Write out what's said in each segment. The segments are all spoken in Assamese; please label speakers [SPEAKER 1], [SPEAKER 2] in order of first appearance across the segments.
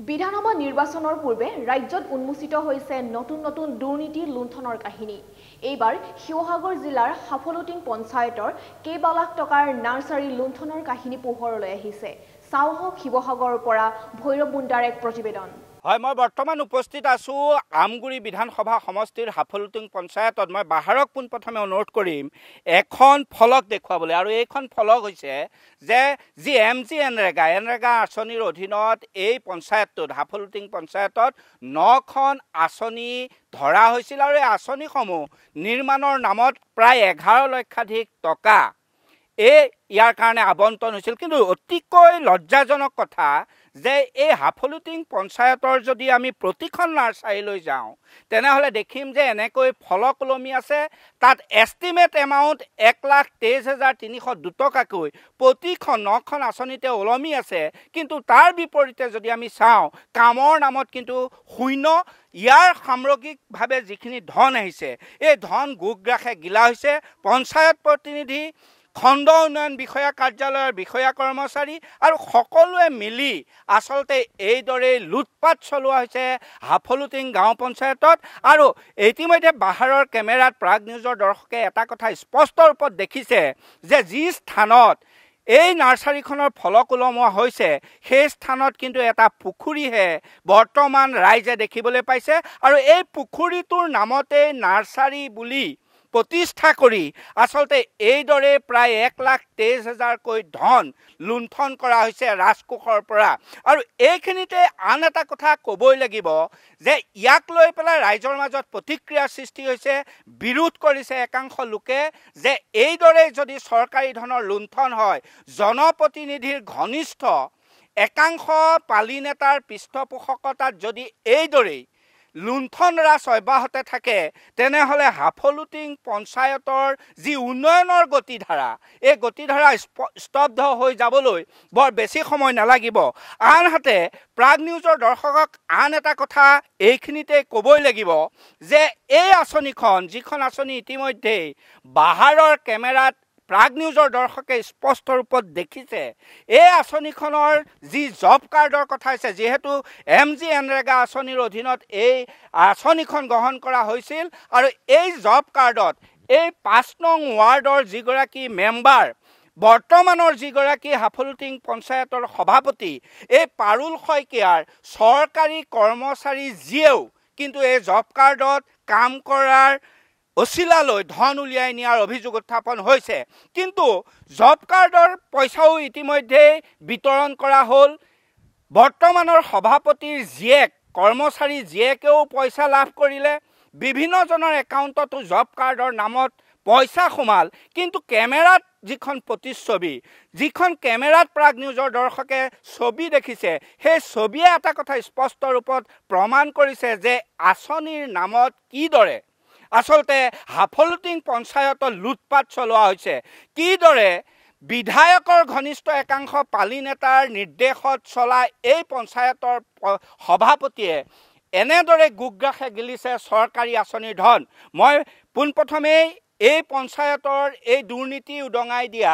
[SPEAKER 1] বিধানসভা নিৰ্বাচনৰ পূৰ্বে ৰাজ্যত উন্মোচিত হৈছে নতুন নতুন দুৰ্নীতি লুণ্ঠনৰ কাহিনী। এইবাৰ শিৱসাগৰ জিলাৰ হাফলুটিং পঞ্চায়তৰ কেইবা লাখ টকাৰ নাৰ্চাৰী লুণ্ঠনৰ কাহিনী পোহৰলৈ আহিছে। চাওহক শিৱসাগৰৰ পৰা ভৈৰৱ বুন্দাৰ এক প্ৰতিবেদন।
[SPEAKER 2] হয়, মই বৰ্তমান উপস্থিত আছো আমগুৰি বিধানসভা সমষ্টিৰ হাফলুটিং পঞ্চায়তত। মই বাহাৰক পোনপ্ৰথমে অনুৰোধ কৰিম এখন ফলক দেখুৱাবলৈ, আৰু এইখন ফলক হৈছে যে যি এনৰেগা আঁচনিৰ অধীনত এই পঞ্চায়তটোত হাফলুটিং পঞ্চায়তত 9খন আঁচনি ধৰা হৈছিল, আৰু এই আঁচনিসমূহ নিৰ্মাণৰ নামত প্ৰায় 11 লক্ষাধিক টকা ইয়াৰ কাৰণে আবণ্টন হৈছিল। কিন্তু অতিকৈ লজ্জাজনক কথা যে এই হাফলুটিং পঞ্চায়তৰ যদি আমি প্ৰতিখন নাৰ্চাৰীলৈ যাওঁ তেনেহ'লে দেখিম যে এনেকৈ ফলক ওলমি আছে। তাত এষ্টিমেট এমাউণ্ট 1,23,302 টকাকৈ প্ৰতিখন 9খন আঁচনিতে ওলমি আছে। কিন্তু তাৰ বিপৰীতে যদি আমি চাওঁ কামৰ নামত কিন্তু শূন্য। ইয়াৰ সামগ্ৰিকভাৱে যিখিনি ধন আহিছে এই ধন গোগ্ৰাসে গিলা হৈছে। পঞ্চায়ত প্ৰতিনিধি, খণ্ড উন্নয়ন বিষয়া কাৰ্যালয়ৰ বিষয়া কৰ্মচাৰী আৰু সকলোৱে মিলি আচলতে এইদৰে লুটপাট চলোৱা হৈছে হাফলুটিং গাঁও পঞ্চায়তত। আৰু ইতিমধ্যে বাহাৰৰ কেমেৰাত প্ৰাগ নিউজৰ দৰ্শকে এটা কথা স্পষ্ট ৰূপত দেখিছে যে যি স্থানত এই নাৰ্চাৰীখনৰ ফলক ওলমোৱা হৈছে সেই স্থানত কিন্তু এটা পুখুৰীহে বৰ্তমান ৰাইজে দেখিবলৈ পাইছে। আৰু এই পুখুৰীটোৰ নামতে নাৰ্চাৰী বুলি প্ৰতিষ্ঠা কৰি আচলতে এইদৰে প্ৰায় 1,23,000কৈ ধন লুণ্ঠন কৰা হৈছে ৰাজকোষৰ পৰা। আৰু এইখিনিতে আন এটা কথা ক'বই লাগিব যে ইয়াক লৈ পেলাই ৰাইজৰ মাজত প্ৰতিক্ৰিয়াৰ সৃষ্টি হৈছে। বিৰোধ কৰিছে একাংশ লোকে যে এইদৰে যদি চৰকাৰী ধনৰ লুণ্ঠন হয়, জনপ্ৰতিনিধিৰ ঘনিষ্ঠ একাংশ পালি নেতাৰ পৃষ্ঠপোষকতাত যদি এইদৰেই লুণ্ঠন ৰাজ অব্যাহত থাকে তেনেহ'লে হাফলুটিং পঞ্চায়তৰ যি উন্নয়নৰ গতিধাৰা এই গতিধাৰা স্তব্ধ হৈ যাবলৈ বৰ বেছি সময় নালাগিব। আনহাতে প্ৰাগ নিউজৰ দৰ্শকক আন এটা কথা এইখিনিতে ক'বই লাগিব যে এই আঁচনিখন যিখন আঁচনি ইতিমধ্যেই বাহাৰৰ কেমেৰাত প্ৰাগ নিউজৰ দৰ্শকে স্পষ্ট ৰূপত দেখিছে, এই আঁচনিখনৰ যি জব কাৰ্ডৰ কথা হৈছে, যিহেতু এনৰেগা আঁচনিৰ অধীনত এই আঁচনিখন গ্ৰহণ কৰা হৈছিল, আৰু এই জব কাৰ্ডত এই 5 নং ৱাৰ্ডৰ যিগৰাকী মেম্বাৰ, বৰ্তমানৰ যিগৰাকী হাফলুটিং পঞ্চায়তৰ সভাপতি এই পাৰুল শইকীয়াৰ চৰকাৰী কৰ্মচাৰী যিয়েও কিন্তু এই জব কাৰ্ডত কাম কৰাৰ অচিলালৈ ধন উলিয়াই নিয়াৰ অভিযোগ উত্থাপন হৈছে। কিন্তু জব কাৰ্ডৰ পইচাও ইতিমধ্যে বিতৰণ কৰা হ'ল। বৰ্তমানৰ সভাপতিৰ জীয়েক, কৰ্মচাৰী জীয়েকেও পইচা লাভ কৰিলে। বিভিন্নজনৰ একাউণ্টতো জব কাৰ্ডৰ নামত পইচা সোমাল। কিন্তু কেমেৰাত যিখন প্ৰতিচ্ছবি, যিখন কেমেৰাত প্ৰাগ নিউজৰ দৰ্শকে ছবি দেখিছে, সেই ছবিয়ে এটা কথা স্পষ্ট ৰূপত প্ৰমাণ কৰিছে যে আঁচনিৰ নামত কিদৰে আচলতে হাফলুটিং পঞ্চায়তত লুটপাট চলোৱা হৈছে, কিদৰে বিধায়কৰ ঘনিষ্ঠ একাংশ পালি নেতাৰ নিৰ্দেশত চলা এই পঞ্চায়তৰ সভাপতিয়ে এনেদৰে গোগ্ৰাসে গিলিছে চৰকাৰী আঁচনিৰ ধন। মই পোনপ্ৰথমেই এই পঞ্চায়তৰ এই দুৰ্নীতি উদঙাই দিয়া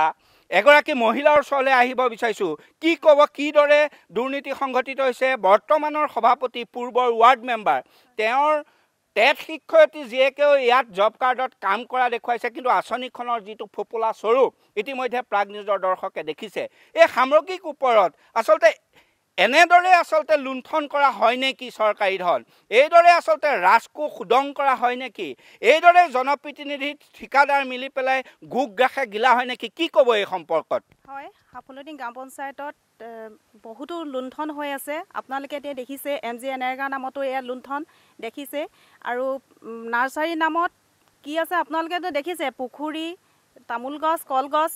[SPEAKER 2] এগৰাকী মহিলাৰ ওচৰলৈ আহিব বিচাৰিছোঁ। কি ক'ব, কিদৰে দুৰ্নীতি সংঘটিত হৈছে? বৰ্তমানৰ সভাপতি, পূৰ্বৰ ৱাৰ্ড মেম্বাৰ, তেওঁৰ টেট শিক্ষয়িত্ৰী জীয়েকেও ইয়াত জব কাৰ্ডত কাম কৰা দেখুৱাইছে। কিন্তু আঁচনিখনৰ যিটো ফোপোলা স্বৰূপ ইতিমধ্যে প্ৰাগ নিউজৰ দৰ্শকে দেখিছে। এই সামগ্ৰিক ওপৰত আচলতে এনেদৰে আচলতে লুণ্ঠন কৰা হয় নেকি চৰকাৰী ধন? এইদৰে আচলতে ৰাজকোষ উদং কৰা হয় নেকি? এইদৰে জনপ্ৰতিনিধি ঠিকাদাৰ মিলি পেলাই গোগ্ৰাসে গিলা হয় নেকি? কি ক'ব এই সম্পৰ্কত?
[SPEAKER 3] হয়, হাফলুটিং গাঁও পঞ্চায়তত বহুতো লুণ্ঠন হৈ আছে। আপোনালোকে এতিয়া দেখিছে এনৰেগা নামতো এয়া লুণ্ঠন দেখিছে। আৰু নাৰ্চাৰীৰ নামত কি আছে আপোনালোকেতো দেখিছে, পুখুৰী, তামোল গছ, কলগছ,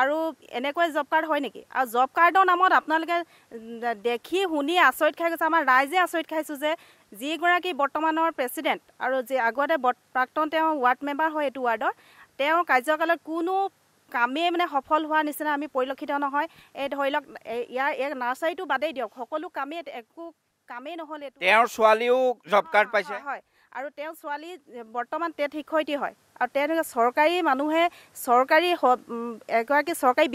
[SPEAKER 3] আৰু এনেকৈ জব কাৰ্ড হয় নেকি? আৰু জব কাৰ্ডৰ নামত আপোনালোকে দেখি শুনি আচৰিত খাই গৈছে। আমাৰ ৰাইজে আচৰিত খাইছোঁ যে যিগৰাকী বৰ্তমানৰ প্ৰেচিডেণ্ট আৰু যি আগতে প্ৰাক্তন তেওঁ ৱাৰ্ড মেম্বাৰ হয় এইটো ৱাৰ্ডৰ, তেওঁৰ কাৰ্যকালত কোনো কামেই মানে সফল হোৱাৰ নিচিনা আমি পৰিলক্ষিত নহয়। এই ধৰি লওক ইয়াৰ নাৰ্চাৰীটো বাদেই দিয়ক, সকলো কামেই একো কামেই নহ'ল।
[SPEAKER 2] তেওঁৰ ছোৱালীও জব কাৰ্ড পাইছে।
[SPEAKER 3] হয়, আৰু তেওঁৰ ছোৱালী বৰ্তমান টেট শিক্ষয়িত্ৰী হয়। আৰু তেওঁলোকে চৰকাৰী মানুহে এগৰাকী চৰকাৰী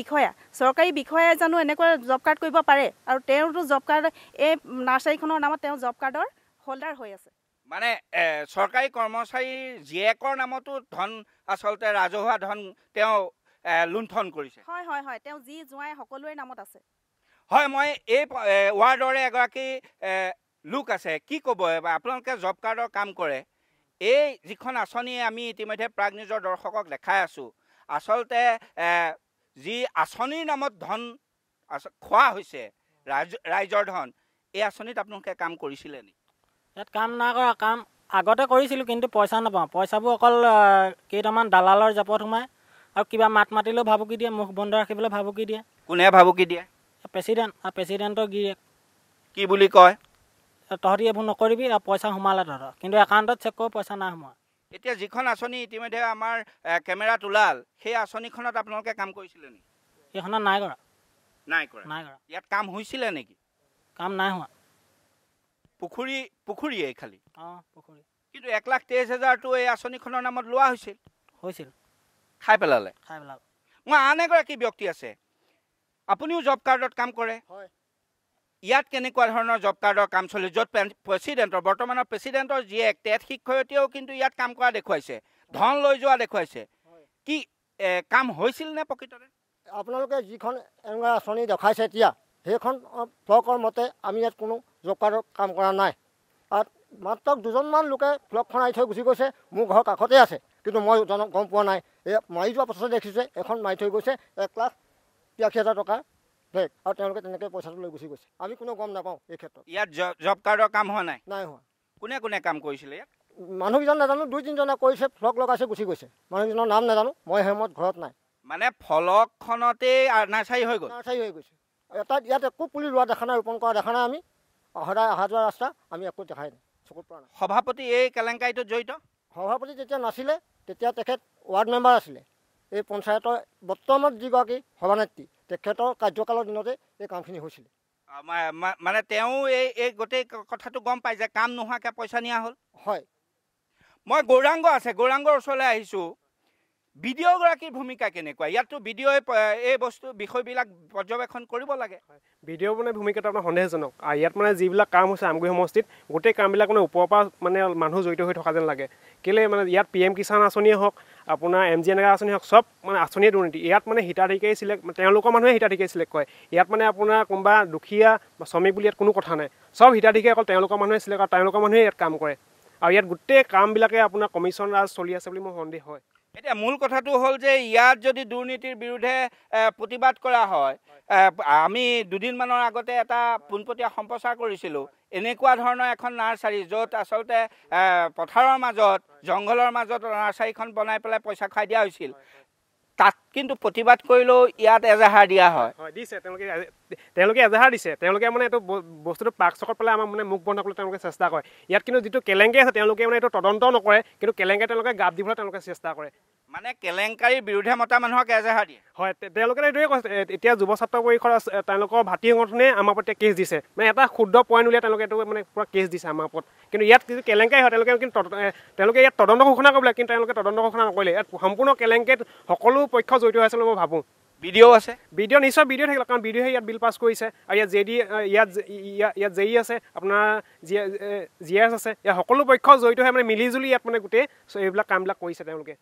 [SPEAKER 3] বিষয়াই জানো এনেকুৱা জব কাৰ্ড কৰিব পাৰে আৰু তেওঁতো জব কাৰ্ড এই নাৰ্চাৰীখনৰ নামত তেওঁ জব কাৰ্ডৰ হোল্ডাৰ হৈ আছে
[SPEAKER 2] মানে চৰকাৰী কৰ্মচাৰীৰ জীয়েকৰ নামতো ধন আচলতে ৰাজহুৱা ধন তেওঁ লুণ্ঠন কৰিছে
[SPEAKER 3] হয় হয় হয় তেওঁ যি জোঁৱাই সকলোৰে নামত আছে
[SPEAKER 2] হয় মই এই ৱাৰ্ডৰে এগৰাকী লোক আছে কি ক'ব আপোনালোকে জব কাৰ্ডৰ কাম কৰে এই যিখন আঁচনি আমি ইতিমধ্যে প্ৰাগ নিউজৰ দৰ্শকক দেখাই আছোঁ আচলতে যি আঁচনিৰ নামত ধন খোৱা হৈছে ৰাইজৰ ধন এই আঁচনিত আপোনালোকে কাম কৰিছিলে নেকি
[SPEAKER 4] ইয়াত কাম নাই কৰা কাম আগতে কৰিছিলোঁ কিন্তু পইচা নাপাওঁ পইচাবোৰ অকল কেইটামান দালালৰ জাপত সোমায় আৰু কিবা মাতিলেও ভাবুকি দিয়ে মুখ বন্ধ ৰাখিবলৈ ভাবুকি দিয়ে
[SPEAKER 2] কোনে ভাবুকি দিয়ে
[SPEAKER 4] প্ৰেচিডেণ্টৰ গিৰিয়েক
[SPEAKER 2] কি বুলি কয়
[SPEAKER 4] তহঁতি এইবোৰ নকৰিবি আৰু পইচা সোমালে তহঁতৰ কিন্তু একাউণ্টত চেক কৰোঁ পইচা নাই সোমোৱা
[SPEAKER 2] এতিয়া যিখন আঁচনি ইতিমধ্যে আমাৰ কেমেৰাত ওলাল সেই আঁচনিখনত আপোনালোকে কাম কৰিছিলে নেকি
[SPEAKER 4] সেইখনত নাই কৰা
[SPEAKER 2] ইয়াত কাম হৈছিলে নেকি
[SPEAKER 4] কাম নাই হোৱা
[SPEAKER 2] পুখুৰীয়ে খালি
[SPEAKER 4] পুখুৰী
[SPEAKER 2] কিন্তু 1,23,000টো এই আঁচনিখনৰ নামত লোৱা হৈছিল খাই পেলালে মই আন এগৰাকী ব্যক্তি আছে আপুনিও জব কাৰ্ডত কাম কৰে ইয়াত কেনেকুৱা ধৰণৰ জব কাৰ্ডৰ কাম চলি য'ত বৰ্তমানৰ প্ৰেচিডেণ্টৰ জীয়েক টেট শিক্ষয়িত্ৰীয়েও কিন্তু ইয়াত কাম কৰা দেখুৱাইছে ধন লৈ যোৱা দেখুৱাইছে কি কাম হৈছিল নে প্ৰকৃততে
[SPEAKER 5] আপোনালোকে যিখন এনেকুৱা আঁচনি দেখাইছে এতিয়া সেইখন ব্লকৰ মতে আমি ইয়াত কোনো জব কাৰ্ডৰ কাম কৰা নাই আৰু মাত্ৰ দুজনমান লোকে ব্লকখন আহি থৈ গুচি গৈছে মোৰ ঘৰৰ কাষতে আছে কিন্তু মই গম পোৱা নাই এই মাৰি যোৱা পাছতে দেখিছে এখন মাৰি থৈ গৈছে 1,83,000 টকা বেগ আৰু তেওঁলোকে তেনেকৈ পইচাটো লৈ গুচি গৈছে আমি কোনো গম নাপাওঁ এই ক্ষেত্ৰত
[SPEAKER 2] ইয়াত জব কাৰ্ডৰ কাম হোৱা নাই
[SPEAKER 5] হোৱা
[SPEAKER 2] কোনে কাম কৰিছিলে ইয়াত
[SPEAKER 5] মানুহকেইজন নাজানো 2-3জনে কৰিছে ফ্লক লগাইছে গুচি গৈছে মানুহকেইজনৰ নাম নাজানো মই সেই সময়ত ঘৰত নাই
[SPEAKER 2] মানে ফলকখনতেই নাৰ্চাৰী হৈ
[SPEAKER 5] গৈছে ইয়াত একো পুলি ৰোৱা দেখা নাই ৰোপণ কৰা দেখা নাই আমি সদায় অহা যোৱা ৰাস্তা আমি একো দেখাই নাই চকুত পৰা নাই
[SPEAKER 2] সভাপতি এই কেলেংকাৰীটোত জড়িত
[SPEAKER 5] সভাপতি যেতিয়া নাছিলে তেতিয়া তেখেত ৱাৰ্ড মেম্বাৰ আছিলে এই পঞ্চায়তৰ বৰ্তমান যিগৰাকী সভানেত্ৰী তেখেতৰ কাৰ্যকালৰ দিনতে এই কামখিনি হৈছিলে
[SPEAKER 2] মানে তেওঁ এই গোটেই কথাটো গম পাই যে কাম নোহোৱাকৈ পইচা নিয়া হ'ল
[SPEAKER 5] হয়
[SPEAKER 2] মই গৌৰাংগৰ ওচৰলৈ আহিছোঁ বিডিঅ'গৰাকীৰ ভূমিকা কেনেকুৱা ইয়াততো বিডিঅ'ই এই বিষয়বিলাক পৰ্যবেক্ষণ কৰিব লাগে
[SPEAKER 6] বিডিঅ' মানে ভূমিকাটো আপোনাৰ সন্দেহজনক আৰু ইয়াত মানে যিবিলাক কাম হৈছে আমগুৰি সমষ্টিত গোটেই কামবিলাক মানে ওপৰৰ পৰা মানে মানুহ জড়িত হৈ থকা যেন লাগে কেলৈ মানে ইয়াত PM কিষাণ আঁচনিয়ে হওক আপোনাৰ MGNREGA আঁচনি হওক চব মানে আঁচনিয়ে দুৰ্নীতি ইয়াত মানে হিতাধিকাৰী চিলেক্ট তেওঁলোকৰ মানুহে হিতাধিকাৰী চিলেক্ট কৰে ইয়াত মানে আপোনাৰ কোনোবা দুখীয়া বা শ্ৰমিক বুলি ইয়াত কোনো কথা নাই চব হিতাধিকাৰী অকল তেওঁলোকৰ মানুহে চিলেক্ট কৰে তেওঁলোকৰ মানুহে ইয়াত কাম কৰে আৰু ইয়াত গোটেই কামবিলাকে আপোনাৰ কমিশ্যন ৰাজ চলি আছে বুলি মোৰ সন্দেহ হয়
[SPEAKER 2] এতিয়া মূল কথাটো হ'ল যে ইয়াত যদি দুৰ্নীতিৰ বিৰুদ্ধে প্ৰতিবাদ কৰা হয় আমি দুদিনমানৰ আগতে এটা পোনপটীয়া সম্প্ৰচাৰ কৰিছিলোঁ এনেকুৱা ধৰণৰ এখন নাৰ্চাৰী য'ত আচলতে পথাৰৰ মাজত জংঘলৰ মাজত নাৰ্চাৰীখন বনাই পেলাই পইচা খাই দিয়া হৈছিল তাত কিন্তু প্ৰতিবাদ কৰিলেও ইয়াত এজাহাৰ দিয়া হয়
[SPEAKER 6] দিছে তেওঁলোকে এজাহাৰ দিছে তেওঁলোকে মানে এইটো বস্তুটো পাক চকত পেলাই আমাৰ মানে মুখ বন্ধ কৰিবলৈ তেওঁলোকে চেষ্টা কৰে ইয়াত কিন্তু যিটো কেলেংকাৰী আছে তেওঁলোকে মানে এইটো তদন্ত নকৰে কিন্তু কেলেংকাৰী তেওঁলোকে গাপ দিবলৈ তেওঁলোকে চেষ্টা কৰে
[SPEAKER 2] মানে কেলেংকাৰীৰ বিৰুদ্ধে মতা মানুহক এজাহাৰ দিয়ে
[SPEAKER 6] হয় তেওঁলোকে এইটোৱে কৈছে এতিয়া যুৱ ছাত্ৰ পৰিষদ তেওঁলোকৰ ভাতৃ সংগঠনে আমাৰ ওপৰত কেছ দিছে মানে এটা ক্ষুদ্ৰ পইণ্ট উলিয়াই তেওঁলোকে এইটো মানে পুৰা কেছ দিছে আমাৰ ওপৰত কিন্তু ইয়াত কিছু কেলেংকাৰী হয় তেওঁলোকে ইয়াত তদন্ত ঘোষণা কৰিব লাগে কিন্তু তেওঁলোকে তদন্ত ঘোষণা নকৰিলে ইয়াত সম্পূৰ্ণ কেলেংকাৰীত সকলো পক্ষ জড়িত হৈ আছে বুলি মই ভাবোঁ
[SPEAKER 2] বিডিঅ' আছে
[SPEAKER 6] নিশ্চয় বিডিঅ' থাকিলে কাৰণ বিডিঅ'হে ইয়াত বিল পাছ কৰিছে আৰু ইয়াত জেই আছে আপোনাৰ GS আছে ইয়াত সকলো পক্ষ জড়িত হৈ মানে মিলিজুলি ইয়াত মানে গোটেই এইবিলাক কামবিলাক কৰিছে তেওঁলোকে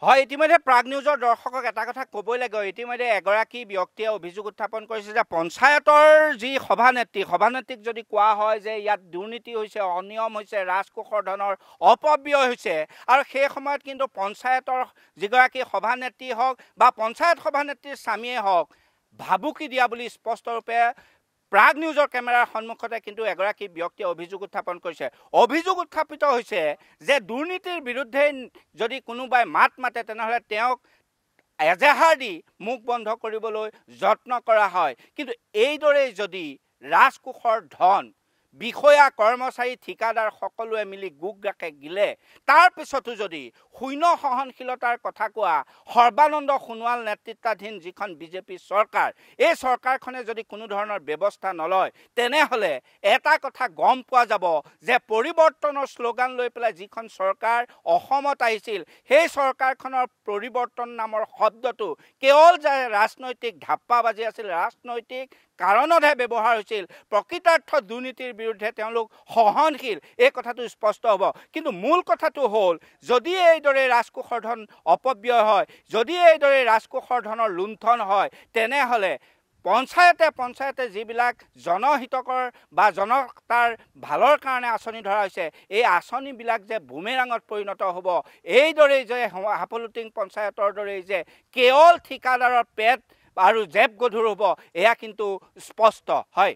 [SPEAKER 2] হয় ইতিমধ্যে প্ৰাগ নিউজৰ দৰ্শকক এটা কথা ক'বই লাগে ইতিমধ্যে এগৰাকী ব্যক্তিয়ে অভিযোগ উত্থাপন কৰিছে যে পঞ্চায়তৰ যি সভানেত্ৰীক যদি কোৱা হয় যে ইয়াত দুৰ্নীতি হৈছে অনিয়ম হৈছে ৰাজকোষৰ ধনৰ অপব্যয় হৈছে আৰু সেই সময়ত কিন্তু পঞ্চায়তৰ যিগৰাকী সভানেত্ৰী হওক বা পঞ্চায়ত সভানেত্ৰীৰ স্বামীয়ে হওক ভাবুকি দিয়া বুলি স্পষ্টৰূপে প্ৰাগ নিউজৰ কেমেৰাৰ সন্মুখতে কিন্তু এগৰাকী ব্যক্তিয়ে অভিযোগ উত্থাপন কৰিছে অভিযোগ উত্থাপিত হৈছে যে দুৰ্নীতিৰ বিৰুদ্ধে যদি কোনোবাই মাত মাতে তেনেহ'লে তেওঁক এজাহাৰ দি মুখ বন্ধ কৰিবলৈ যত্ন কৰা হয় কিন্তু এইদৰে যদি ৰাজকোষৰ ধন বিষয়া কৰ্মচাৰী ঠিকাদাৰ সকলোৱে মিলি গুগৰাকে গিলে তাৰ পিছতো যদি শূন্য সহনশীলতাৰ কথা কোৱা সৰ্বানন্দ সোণোৱাল নেতৃত্বাধীন যিখন বিজেপি চৰকাৰ এই চৰকাৰখনে যদি কোনো ধৰণৰ ব্যৱস্থা নলয় তেনেহ'লে এটা কথা গম পোৱা যাব যে পৰিৱৰ্তনৰ শ্লোগান লৈ পেলাই যিখন চৰকাৰ অসমত আহিছিল সেই চৰকাৰখনৰ পৰিৱৰ্তন নামৰ শব্দটো কেৱল যে ৰাজনৈতিক ধাপ্পাবাজি আছিল ৰাজনৈতিক কাৰণতহে ব্যৱহাৰ হৈছিল প্ৰকৃতাৰ্থ দুৰ্নীতিৰ বিৰুদ্ধে তেওঁলোক সহনশীল এই কথাটো স্পষ্ট হ'ব কিন্তু মূল কথাটো হ'ল যদি এইদৰে ৰাজকোষৰ ধন অপব্যয় হয় যদি এইদৰে ৰাজকোষৰ ধনৰ লুণ্ঠন হয় তেনেহ'লে পঞ্চায়তে যিবিলাক জনহিতকৰ বা জনতাৰ ভালৰ কাৰণে আঁচনি ধৰা হৈছে এই আঁচনিবিলাক যে বুমেৰাঙত পৰিণত হ'ব এইদৰেই যে হাফলুটিং পঞ্চায়তৰ দৰেই যে কেৱল ঠিকাদাৰৰ পেট আৰু জেপ গধুৰ হ'ব এয়া কিন্তু স্পষ্ট হয়